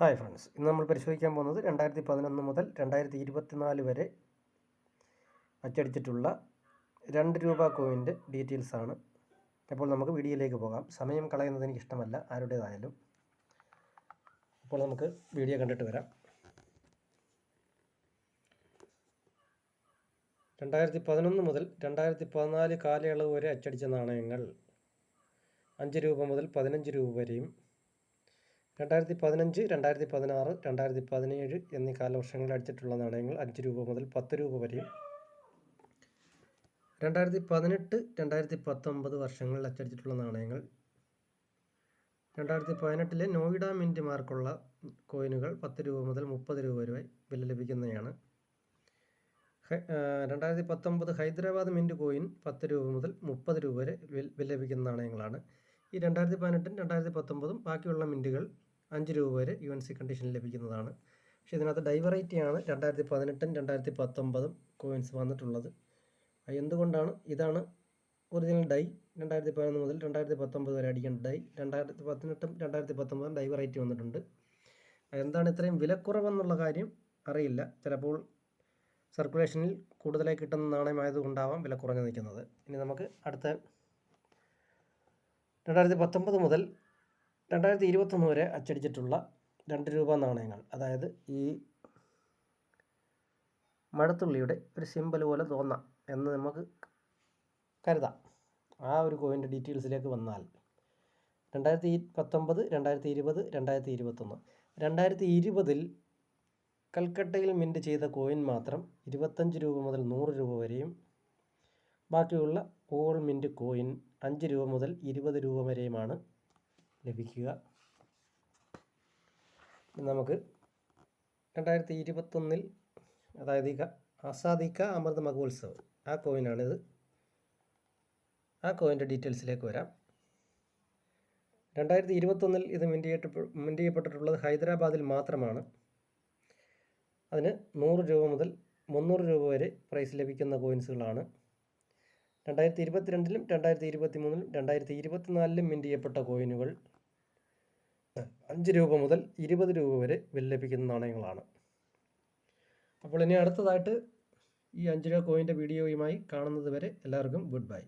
Hi friends, ഇന്ന് നമ്മൾ പരിശോധിക്കാൻ പോകുന്നത് 2011 മുതൽ 2024 വരെ അച്ചടിച്ചിട്ടുള്ള 2 രൂപ കോയിൻ്റെ ഡീറ്റെയിൽസാണ്. അപ്പോൾ നമുക്ക് വീഡിയോയിലേക്ക് പോകാം. സമയം കളയുന്നത് എനിക്ക് ഇഷ്ടമല്ല, ആരുടേതായാലും. അപ്പോൾ നമുക്ക് വീഡിയോ കണ്ടിട്ട് വരാം. 2011 മുതൽ 2014 കാലയളവ് വരെ അച്ചടിച്ച നാണയങ്ങൾ 5 രൂപ മുതൽ 15 രൂപ വരെയും 2015, 2016, 2017 എന്നീ കാലവർഷങ്ങളിൽ അടിച്ചിട്ടുള്ള നാണയങ്ങൾ 5 രൂപ മുതൽ 10 രൂപ വരെയും 2018, 2019 വർഷങ്ങളിൽ അച്ചടിച്ചിട്ടുള്ള നാണയങ്ങൾ 2018 നോയിഡ മിൻറ്റ് മാർക്കുള്ള കോയിനുകൾ 10 രൂപ മുതൽ 30 രൂപ വരെ വില ലഭിക്കുന്നതാണ്. 2019 ഹൈദരാബാദ് മിൻറ്റ് കോയിൻ 10 രൂപ മുതൽ 30 രൂപ വരെ വില ലഭിക്കുന്ന നാണയങ്ങളാണ്. ഈ 2018, 2019 ബാക്കിയുള്ള മിൻറ്റുകൾ 5 രൂപ വരെ UNC കണ്ടീഷനിൽ ലഭിക്കുന്നതാണ്. പക്ഷേ ഇതിനകത്ത് ഡൈ വെറൈറ്റിയാണ് 2018, 2019 കോയിൻസ് വന്നിട്ടുള്ളത്. എന്തുകൊണ്ടാണ്? ഇതാണ് ഒറിജിനൽ ഡൈ. 2011 മുതൽ 2019 വരെ അടിക്കേണ്ട ഡൈ. 2018, 2019 ഡൈ വെറൈറ്റി വന്നിട്ടുണ്ട്. എന്താണ് ഇത്രയും വിലക്കുറവെന്നുള്ള കാര്യം അറിയില്ല. ചിലപ്പോൾ സർക്കുലേഷനിൽ കൂടുതലായി കിട്ടുന്ന നാണയമായതുകൊണ്ടാവാം വില കുറഞ്ഞു നിൽക്കുന്നത്. ഇനി നമുക്ക് അടുത്ത 2019 മുതൽ 2021 വരെ അച്ചടിച്ചിട്ടുള്ള 2 രൂപ നാണയങ്ങൾ, അതായത് ഈ മഴത്തുള്ളിയുടെ ഒരു സിമ്പൽ പോലെ തോന്നാം എന്ന് നമുക്ക് കരുതാം. ആ ഒരു കോയിൻ്റെ ഡീറ്റെയിൽസിലേക്ക് വന്നാൽ 2019, 2020, 2021. 2020 കൽക്കട്ടയിൽ മിൻറ്റ് ചെയ്ത കോയിൻ മാത്രം 25 രൂപ മുതൽ 100 രൂപ വരെയും ബാക്കിയുള്ള ഓൾ മിൻറ്റ് കോയിൻ 5 രൂപ മുതൽ 20 രൂപ വരെയുമാണ് ലഭിക്കുക. നമുക്ക് 2021 അതായത് ആസാദി കാ അമൃത് മഹോത്സവ്, ആ കോയിനാണിത്. ആ കോയിൻ്റെ ഡീറ്റെയിൽസിലേക്ക് വരാം. 2021 ഇത് മിൻറ്റ് ചെയ്യപ്പെട്ടിട്ടുള്ളത് ഹൈദരാബാദിൽ മാത്രമാണ്. അതിന് 100 രൂപ മുതൽ 300 രൂപ വരെ പ്രൈസ് ലഭിക്കുന്ന കോയിൻസുകളാണ്. 2022, 2023, 2024 മിൻറ്റ് ചെയ്യപ്പെട്ട കോയിനുകൾ 5 രൂപ മുതൽ 20 രൂപ വരെ വില ലഭിക്കുന്ന നാണയങ്ങളാണ്. അപ്പോൾ ഇനി അടുത്തതായിട്ട് ഈ 5 രൂപ കോയിൻ്റെ വീഡിയോയുമായി കാണുന്നത് വരെ എല്ലാവർക്കും ഗുഡ് ബൈ.